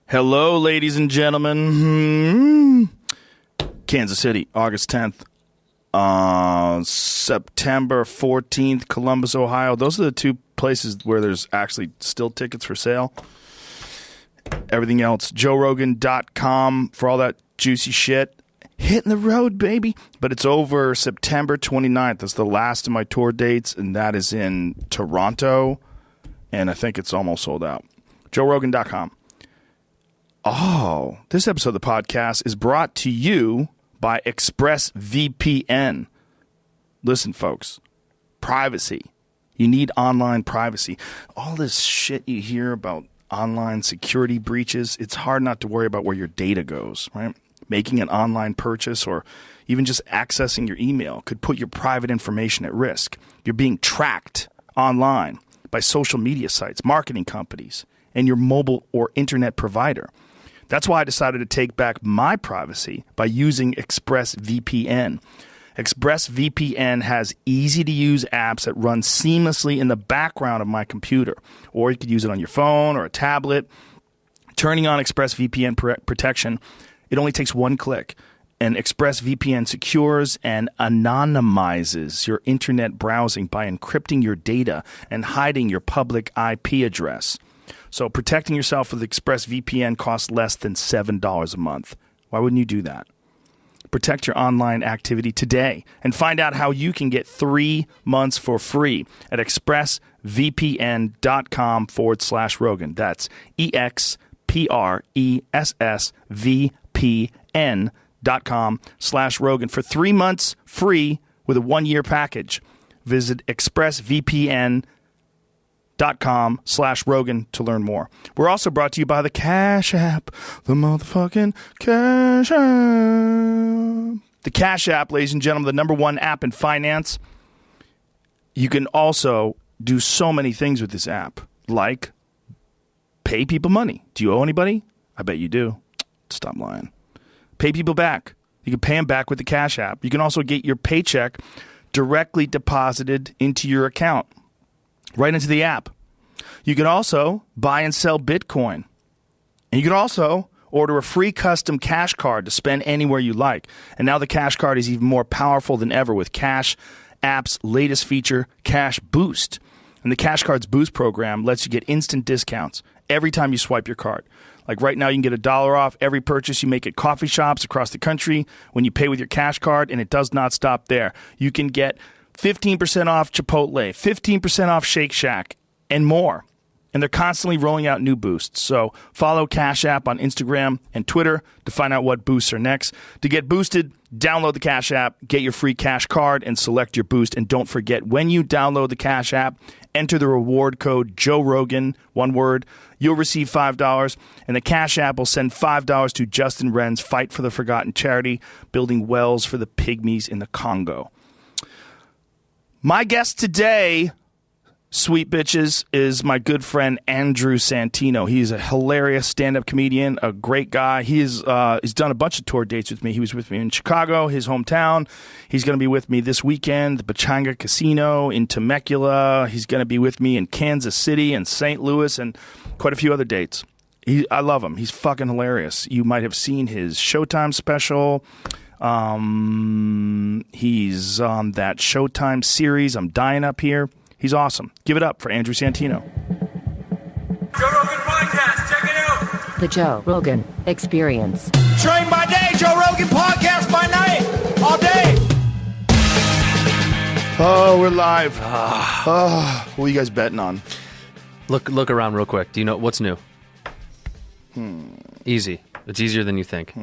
Hello, ladies and gentlemen. Kansas City, August 10th. September 14th, Columbus, Ohio. Those are the two places where there's actually still tickets for sale. Everything else, joerogan.com for all that juicy shit. Hitting the road, baby. But it's over September 29th. That's the last of my tour dates, and that is in Toronto. And I think it's almost sold out. joerogan.com. Oh, this episode of the podcast is brought to you by ExpressVPN. Listen, folks, privacy. You need online privacy. All this shit you hear about online security breaches, it's hard not to worry about where your data goes, right? Making an online purchase or even just accessing your email could put your private information at risk. You're being tracked online by social media sites, marketing companies, and your mobile or internet provider. That's why I decided to take back my privacy by using ExpressVPN. ExpressVPN has easy-to-use apps that run seamlessly in the background of my computer, or you could use it on your phone or a tablet. Turning on ExpressVPN protection, it only takes one click, and ExpressVPN secures and anonymizes your internet browsing by encrypting your data and hiding your public IP address. So protecting yourself with ExpressVPN costs less than $7 a month. Why wouldn't you do that? Protect your online activity today and find out how you can get 3 months for free at expressvpn.com/Rogan. That's expressvpn.com/Rogan for 3 months free with a 1-year package. Visit expressvpn.com/Rogan to learn more. We're also brought to you by the Cash App. The motherfucking Cash App. The Cash App, ladies and gentlemen, the number one app in finance. You can also do so many things with this app, like pay people money. Do you owe anybody? I bet you do. Stop lying. Pay people back. You can pay them back with the Cash App. You can also get your paycheck directly deposited into your account, right into the app. You can also buy and sell Bitcoin. And you can also order a free custom cash card to spend anywhere you like. And now the cash card is even more powerful than ever with Cash App's latest feature, Cash Boost. And the Cash Card's Boost program lets you get instant discounts every time you swipe your card. Like right now, you can get $1 off every purchase you make at coffee shops across the country when you pay with your cash card, and it does not stop there. You can get 15% off Chipotle, 15% off Shake Shack, and more. And they're constantly rolling out new boosts. So follow Cash App on Instagram and Twitter to find out what boosts are next. To get boosted, download the Cash App, get your free cash card, and select your boost. And don't forget, when you download the Cash App, enter the reward code Joe Rogan, one word. You'll receive $5, and the Cash App will send $5 to Justin Wren's Fight for the Forgotten charity, building wells for the pygmies in the Congo. My guest today, sweet bitches, is my good friend Andrew Santino. He's a hilarious stand-up comedian, a great guy. He's done a bunch of tour dates with me. He was with me in Chicago, his hometown. He's going to be with me this weekend, the Pechanga Casino in Temecula. He's going to be with me in Kansas City and St. Louis and quite a few other dates. I love him. He's fucking hilarious. You might have seen his Showtime special. He's on that Showtime series, I'm Dying Up Here. He's awesome. Give it up for Andrew Santino. Joe Rogan Podcast, check it out. The Joe Rogan Experience. Train by day, Joe Rogan Podcast by night, all day. Oh, we're live. What are you guys betting on? Look around real quick. Do you know what's new? Easy. It's easier than you think.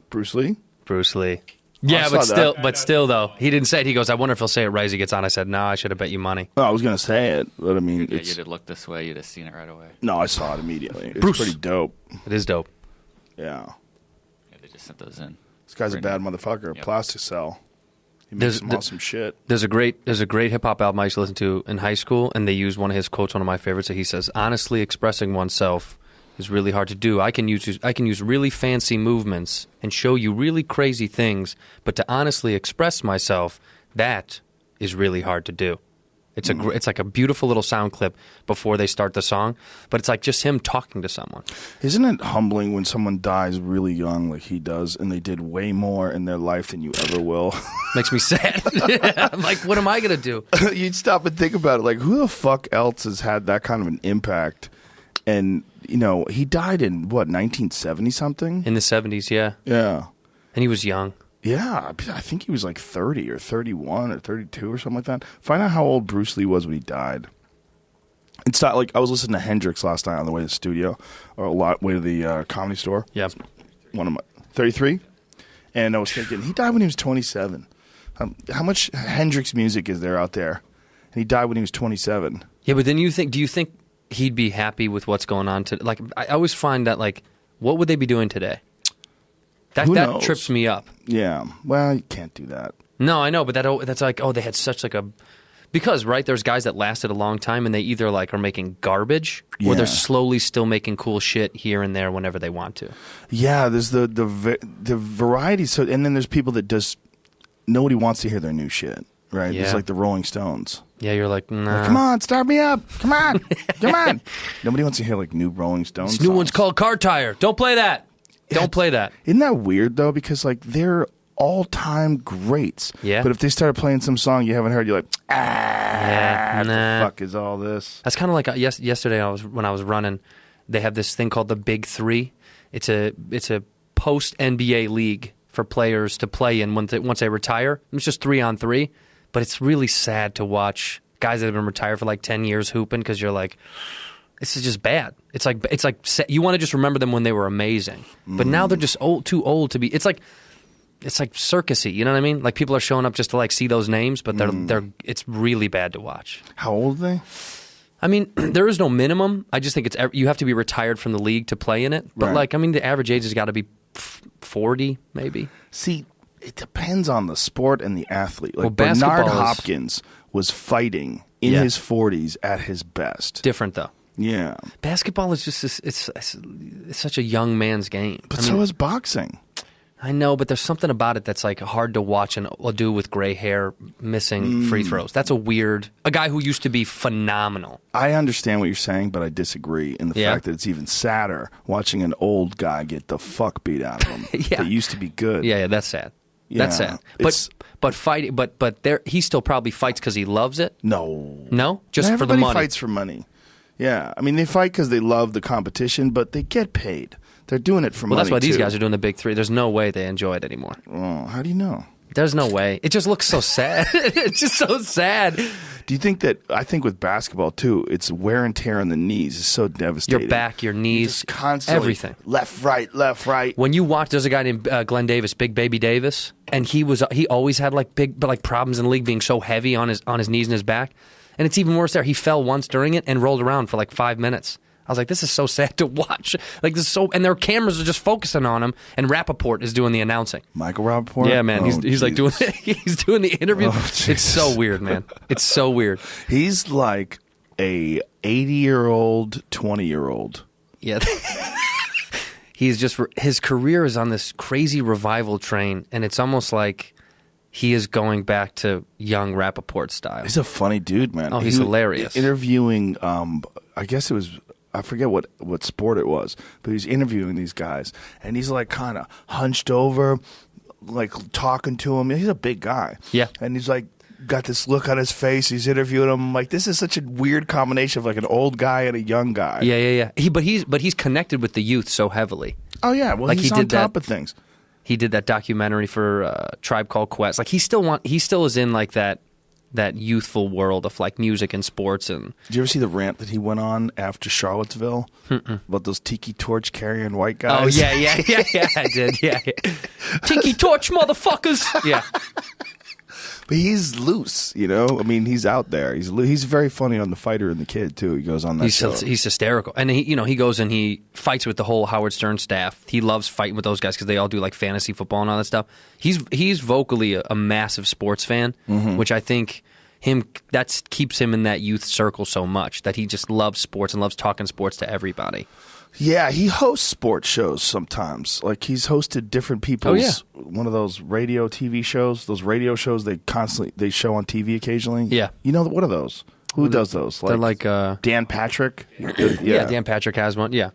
Bruce Lee? Bruce Lee. Yeah, but still though, he didn't say it. He goes, I wonder if he'll say it right as he gets on. I said, no, I should have bet you money. No, I was going to say it, but I mean, Yeah, you'd have looked this way, you'd have seen it right away. No, I saw it immediately. It's Bruce. pretty dope. It is dope. Yeah. Yeah, they just sent those in. This guy's a bad motherfucker. Yep. Plastic cell. He makes some awesome shit. There's a great hip hop album I used to listen to in high school, and they used one of his quotes, one of my favorites. That he says, "Honestly expressing oneself is really hard to do. I can use really fancy movements and show you really crazy things, but to honestly express myself, that is really hard to do." It's it's like a beautiful little sound clip before they start the song, but it's like just him talking to someone. Isn't it humbling when someone dies really young like he does and they did way more in their life than you ever will? Makes me sad. I'm like, what am I going to do? You'd stop and think about it. Like, who the fuck else has had that kind of an impact? And, you know, he died in, what, 1970 something? In the 70s, yeah. Yeah. And he was young. Yeah, I think he was like 30 or 31 or 32 or something like that. Find out how old Bruce Lee was when he died. It's not like I was listening to Hendrix last night on the way to the studio, or way to the comedy store. Yeah. One of my 33, and I was thinking he died when he was 27. How much Hendrix music is there out there? And he died when he was 27. Yeah, but then do you think he'd be happy with what's going on today? Like, I always find that, like, what would they be doing today? That knows? trips me up. Yeah, well, you can't do that. No, I know, but that's like, oh, they had such like a... Because, right, there's guys that lasted a long time, and they either like are making garbage, or they're Yeah. slowly still making cool shit here and there whenever they want to. Yeah, there's the variety. So, and then there's people that just nobody wants to hear their new shit, right? Yeah. It's like the Rolling Stones. Yeah, you're like, nah. Come on, start me up. Come on, come on. Nobody wants to hear like new Rolling Stones. This new one's songs. called Car Tire. Don't play that. Don't play that. Isn't that weird though? Because like they're all-time greats. Yeah. But if they started playing some song you haven't heard, you're like, Yeah, what nah. the fuck is all this? That's kind of like yesterday. When I was running, they have this thing called the Big Three. It's a post NBA league for players to play in once they retire. It's just 3-on-3, but it's really sad to watch guys that have been retired for like 10 years hooping because you're like, this is just bad. It's like you want to just remember them when they were amazing, but now they're just too old to be. It's like circusy, you know what I mean? Like people are showing up just to like see those names, but it's really bad to watch. How old are they? I mean, there is no minimum. I just think you have to be retired from the league to play in it. But Right. like, I mean, the average age has got to be 40, maybe. See, it depends on the sport and the athlete. Like Well, Bernard basketball is- Hopkins was fighting in Yeah. his 40s at his best. Different though. Yeah. Basketball is just it's such a young man's game. But I so mean, is boxing. I know, but there's something about it that's like hard to watch and do with gray hair, missing free throws. That's a guy who used to be phenomenal. I understand what you're saying, but I disagree in the Yeah. fact that it's even sadder watching an old guy get the fuck beat out of him. Yeah. That used to be good. Yeah, that's sad. That's Yeah, sad. it's- But fighting, but there he still probably fights because he loves it. No. No, just for the Everybody money. fights for money. Yeah. I mean, they fight because they love the competition, but they get paid. They're doing it for money. Well, that's why these too. guys are doing the Big Three. There's no way they enjoy it anymore. Oh, how do you know? There's no way. It just looks so sad. It's just so sad. Do you think that? I think with basketball too, it's wear and tear on the knees is so devastating. Your back, your knees, Just constantly everything. left, right. When you watch, there's a guy named Glenn Davis, Big Baby Davis, and he always had like problems in the league being so heavy on his knees and his back, and it's even worse there. He fell once during it and rolled around for like 5 minutes. I was like, this is so sad to watch. Like this is so, and their cameras are just focusing on him, and Rappaport is doing the announcing. Michael Rappaport? Yeah, man, Oh, he's like doing he's doing the interview. Oh, it's Jesus. so weird, man. It's so weird. He's like a 80-year-old, 20-year-old. Yeah. His career is on this crazy revival train, and it's almost like he is going back to young Rappaport style. He's a funny dude, man. Oh, he's He was hilarious. Interviewing, I guess it was, I forget what sport it was, but he's interviewing these guys, and he's like kind of hunched over, like talking to him. He's a big guy. Yeah. And he's like, got this look on his face. He's interviewing him. I'm like, this is such a weird combination of like an old guy and a young guy. Yeah. But he's connected with the youth so heavily. Oh, yeah. Well, Like he's he on did top that- of things. He did that documentary for Tribe Called Quest. Like he still is in like that youthful world of like music and sports. And Did you ever see the rant that he went on after Charlottesville about those tiki torch carrying white guys? oh yeah, I did. Yeah. Tiki torch, motherfuckers. Yeah. But he's loose, you know. I mean, he's out there. He's very funny on The Fighter and the Kid too. He goes on that show. He's hysterical, and he goes and he fights with the whole Howard Stern staff. He loves fighting with those guys because they all do like fantasy football and all that stuff. He's vocally a massive sports fan, which I think keeps him in that youth circle so much that he just loves sports and loves talking sports to everybody. Yeah, he hosts sports shows sometimes. Like he's hosted different people's one of those radio TV shows. Those radio shows they show on TV occasionally. Yeah. You know what are those? Who does those? They're like Dan Patrick. yeah, Dan Patrick has one. Yeah.